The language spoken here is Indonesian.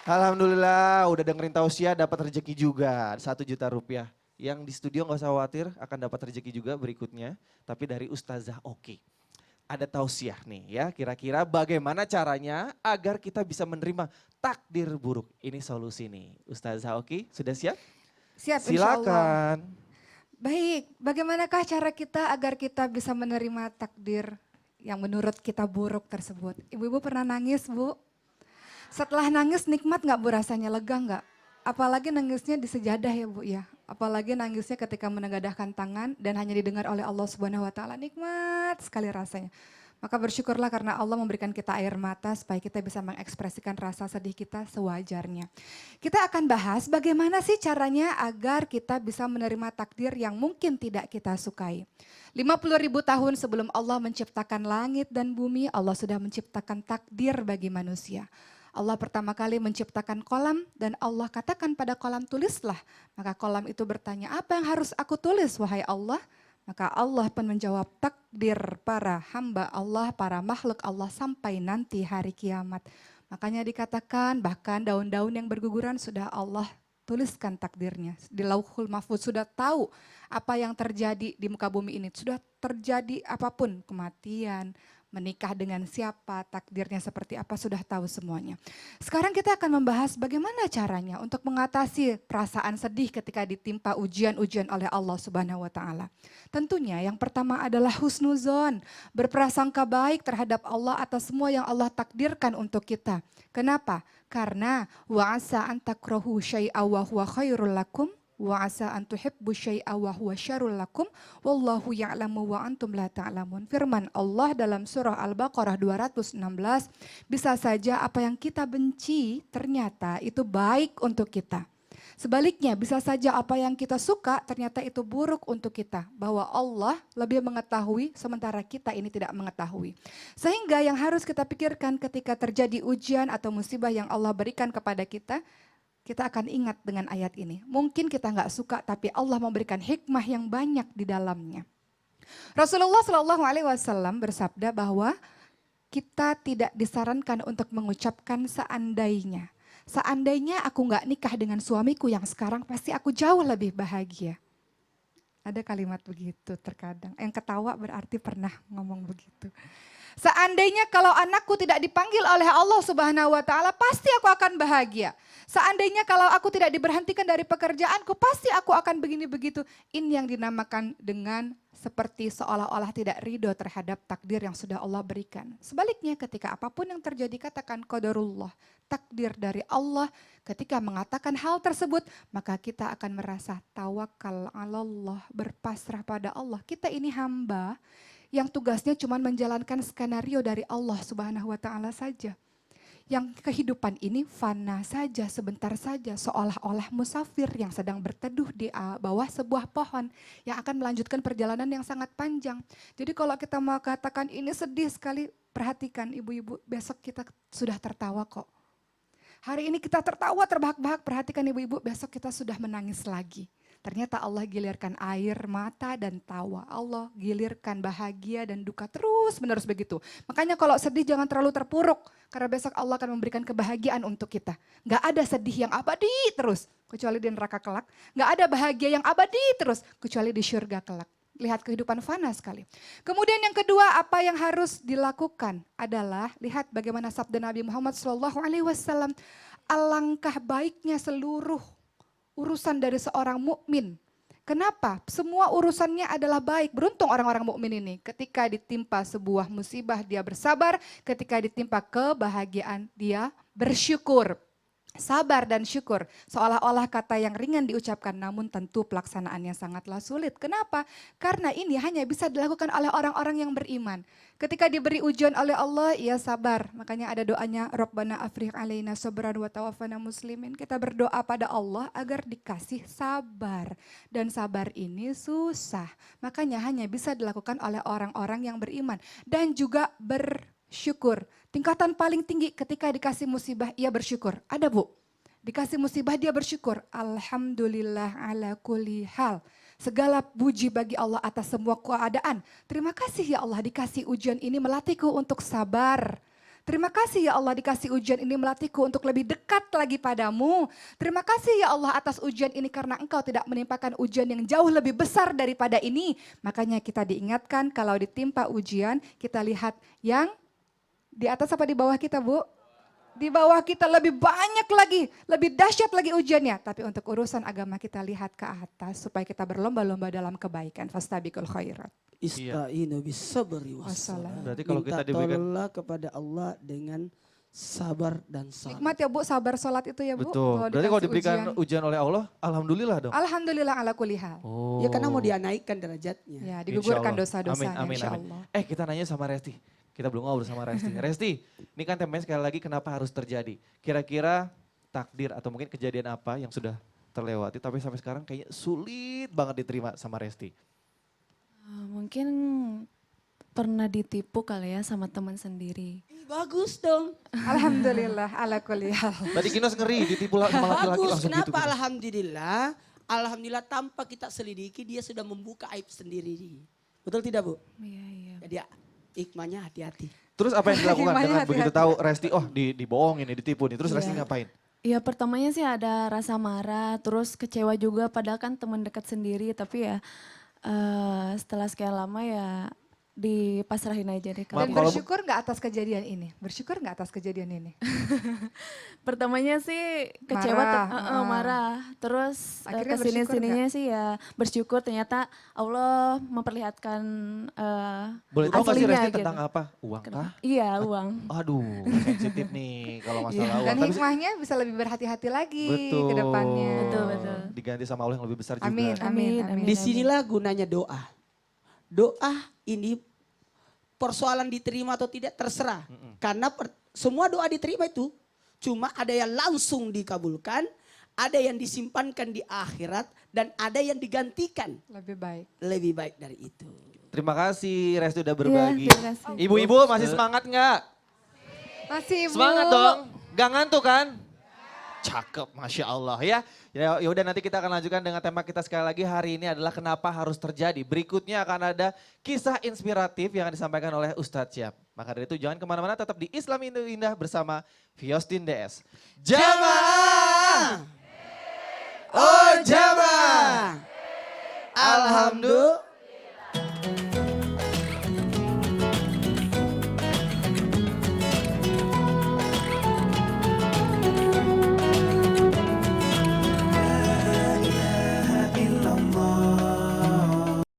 Alhamdulillah udah dengerin tausiah dapat rezeki juga 1 juta rupiah. Yang di studio nggak usah khawatir akan dapat rezeki juga berikutnya. Tapi dari Ustazah Oki. Ada tausiah nih ya, kira-kira bagaimana caranya agar kita bisa menerima takdir buruk. Ini solusi nih. Ustazah Oki sudah siap? Siap insya Allah. Silakan. Baik, bagaimanakah cara kita agar kita bisa menerima takdir yang menurut kita buruk tersebut? Ibu-ibu pernah nangis, Bu? Setelah nangis nikmat nggak Bu rasanya, lega nggak? Apalagi nangisnya di sejadah ya Bu ya. Apalagi nangisnya ketika menegadahkan tangan dan hanya didengar oleh Allah Subhanahu wa taala, nikmat sekali rasanya. Maka bersyukurlah karena Allah memberikan kita air mata supaya kita bisa mengekspresikan rasa sedih kita sewajarnya. Kita akan bahas bagaimana sih caranya agar kita bisa menerima takdir yang mungkin tidak kita sukai. 50.000 tahun sebelum Allah menciptakan langit dan bumi, Allah sudah menciptakan takdir bagi manusia. Allah pertama kali menciptakan kolam dan Allah katakan pada kolam tulislah. Maka kolam itu bertanya, apa yang harus aku tulis wahai Allah? Maka Allah pun menjawab, takdir para hamba Allah, para makhluk Allah sampai nanti hari kiamat. Makanya dikatakan bahkan daun-daun yang berguguran sudah Allah tuliskan takdirnya. Di Lauhul Mahfuz sudah tahu apa yang terjadi di muka bumi ini. Sudah terjadi apapun, kematian, menikah dengan siapa, takdirnya seperti apa, sudah tahu semuanya. Sekarang kita akan membahas bagaimana caranya untuk mengatasi perasaan sedih ketika ditimpa ujian-ujian oleh Allah Subhanahu wa taala. Tentunya yang pertama adalah husnuzon, berprasangka baik terhadap Allah atas semua yang Allah takdirkan untuk kita. Kenapa? Karena wa'asa an takrahu syai'a wa huwa khairul lakum wa asa an tuhibbu syai'a wa huwa syarrul lakum wallahu ya'lamu wa antum la ta'lamun. Firman Allah dalam surah Al-Baqarah 216, bisa saja apa yang kita benci ternyata itu baik untuk kita. Sebaliknya bisa saja apa yang kita suka ternyata itu buruk untuk kita. Bahwa Allah lebih mengetahui sementara kita ini tidak mengetahui. Sehingga yang harus kita pikirkan ketika terjadi ujian atau musibah yang Allah berikan kepada kita akan ingat dengan ayat ini. Mungkin kita nggak suka tapi Allah memberikan hikmah yang banyak di dalamnya. Rasulullah Shallallahu Alaihi Wasallam bersabda bahwa kita tidak disarankan untuk mengucapkan seandainya. Seandainya aku nggak nikah dengan suamiku yang sekarang pasti aku jauh lebih bahagia. Ada kalimat begitu terkadang. Yang ketawa berarti pernah ngomong begitu. Seandainya kalau anakku tidak dipanggil oleh Allah Subhanahu wa taala, pasti aku akan bahagia. Seandainya kalau aku tidak diberhentikan dari pekerjaanku, pasti aku akan begini begitu. Ini yang dinamakan dengan seperti seolah-olah tidak ridho terhadap takdir yang sudah Allah berikan. Sebaliknya ketika apapun yang terjadi katakan qadarullah, takdir dari Allah. Ketika mengatakan hal tersebut, maka kita akan merasa tawakal Allah, berpasrah pada Allah. Kita ini hamba yang tugasnya cuma menjalankan skenario dari Allah Subhanahu wa taala saja. Yang kehidupan ini fana saja, sebentar saja, seolah-olah musafir yang sedang berteduh di bawah sebuah pohon yang akan melanjutkan perjalanan yang sangat panjang. Jadi kalau kita mau katakan ini sedih sekali, perhatikan ibu-ibu, besok kita sudah tertawa kok. Hari ini kita tertawa terbahak-bahak, perhatikan ibu-ibu, besok kita sudah menangis lagi. Ternyata Allah gilirkan air, mata, dan tawa. Allah gilirkan bahagia dan duka terus menerus begitu. Makanya kalau sedih jangan terlalu terpuruk. Karena besok Allah akan memberikan kebahagiaan untuk kita. Gak ada sedih yang abadi terus. Kecuali di neraka kelak. Gak ada bahagia yang abadi terus. Kecuali di syurga kelak. Lihat kehidupan fana sekali. Kemudian yang kedua apa yang harus dilakukan adalah lihat bagaimana sabda Nabi Muhammad SAW. Alangkah baiknya seluruh urusan dari seorang mukmin. Kenapa? Semua urusannya adalah baik. Beruntung orang-orang mukmin ini. Ketika ditimpa sebuah musibah dia bersabar, ketika ditimpa kebahagiaan dia bersyukur. Sabar dan syukur, seolah-olah kata yang ringan diucapkan namun tentu pelaksanaannya sangatlah sulit. Kenapa? Karena ini hanya bisa dilakukan oleh orang-orang yang beriman. Ketika diberi ujian oleh Allah, ia sabar. Makanya ada doanya, Rabbana afriq alaina sabran wa tawaffana muslimin. Kita berdoa pada Allah agar dikasih sabar. Dan sabar ini susah. Makanya hanya bisa dilakukan oleh orang-orang yang beriman. Dan juga bersyukur. Tingkatan paling tinggi ketika dikasih musibah, ia bersyukur. Ada Bu? Dikasih musibah dia bersyukur. Alhamdulillah ala kulli hal. Segala puji bagi Allah atas semua keadaan. Terima kasih ya Allah dikasih ujian ini melatihku untuk sabar. Terima kasih ya Allah dikasih ujian ini melatihku untuk lebih dekat lagi padamu. Terima kasih ya Allah atas ujian ini karena engkau tidak menimpakan ujian yang jauh lebih besar daripada ini. Makanya kita diingatkan kalau ditimpa ujian kita lihat yang di atas apa di bawah kita Bu? Di bawah kita lebih banyak lagi, lebih dahsyat lagi ujiannya. Tapi untuk urusan agama kita lihat ke atas supaya kita berlomba-lomba dalam kebaikan. Fastabiqul khairat. Ista'inu bisabri wassalam. Berarti kalau kita diberikan tolonglah kepada Allah dengan sabar dan salat. Nikmat ya Bu, sabar sholat itu ya Bu. betul. Berarti kalau dikasih diberikan ujian oleh Allah, alhamdulillah dong. Alhamdulillah ala kulli hal. Oh. Ya karena mau dia naikkan derajatnya. Ya, Insya digugurkan Allah. dosa-dosanya Amin, insya amin. Allah. Kita nanya sama Resti. Kita belum ngobrol sama Resti. Resti, ini kan temanya sekali lagi kenapa harus terjadi. Kira-kira takdir atau mungkin kejadian apa yang sudah terlewati tapi sampai sekarang kayaknya sulit banget diterima sama Resti. Mungkin pernah ditipu kali ya sama teman sendiri. Bagus dong. Alhamdulillah ala kulli hal. Tadi Kinos ngeri ditipu sama laki-laki Bagus, langsung kenapa gitu. alhamdulillah. Alhamdulillah tanpa kita selidiki dia sudah membuka aib sendiri. Betul tidak Bu? Iya, iya. Jadi hikmahnya hati-hati. Terus apa yang dilakukan Gimana dengan begitu hati-hati? tahu Resti, oh dibohongin nih, ditipu nih. Terus Resti Iya. ngapain? Ya pertamanya sih ada rasa marah, terus kecewa juga padahal kan teman dekat sendiri. Tapi ya setelah sekian lama ya dipasrahin aja deh. Dan Kalau- bersyukur nggak atas kejadian ini? Bersyukur nggak atas kejadian ini? Pertamanya sih kecewa, Marah, marah. Terus Akhirnya kesini-sininya sih ya bersyukur ternyata Allah memperlihatkan Boleh tahu nggak sih aslinya Resti gitu. tentang apa? Uang kah? Iya uang. Aduh, sensitif nih kalau masalah Iya. uang. Dan Tapi hikmahnya bisa lebih berhati-hati lagi betul. ke depannya. Betul, betul. Diganti sama Allah yang lebih besar juga. Amin, amin, Amin, amin. amin. Disinilah gunanya doa. Doa ini persoalan diterima atau tidak terserah. Karena semua doa diterima itu cuma ada yang langsung dikabulkan, ada yang disimpankan di akhirat, dan ada yang digantikan Lebih baik. lebih baik dari itu. Terima kasih Resti udah Iya, berbagi. terima kasih. Ibu-ibu masih semangat nggak? Masih Ibu. Semangat dong. Gak ngantuk kan? Cakep, Masya Allah ya. Ya udah nanti kita akan lanjutkan dengan tema kita sekali lagi hari ini adalah kenapa harus terjadi. Berikutnya akan ada kisah inspiratif yang akan disampaikan oleh Ustadz Syam. Maka dari itu jangan kemana-mana, tetap di Islam Indah bersama Fiostin DS. Jamaah! Oh jamaah! Alhamdulillah.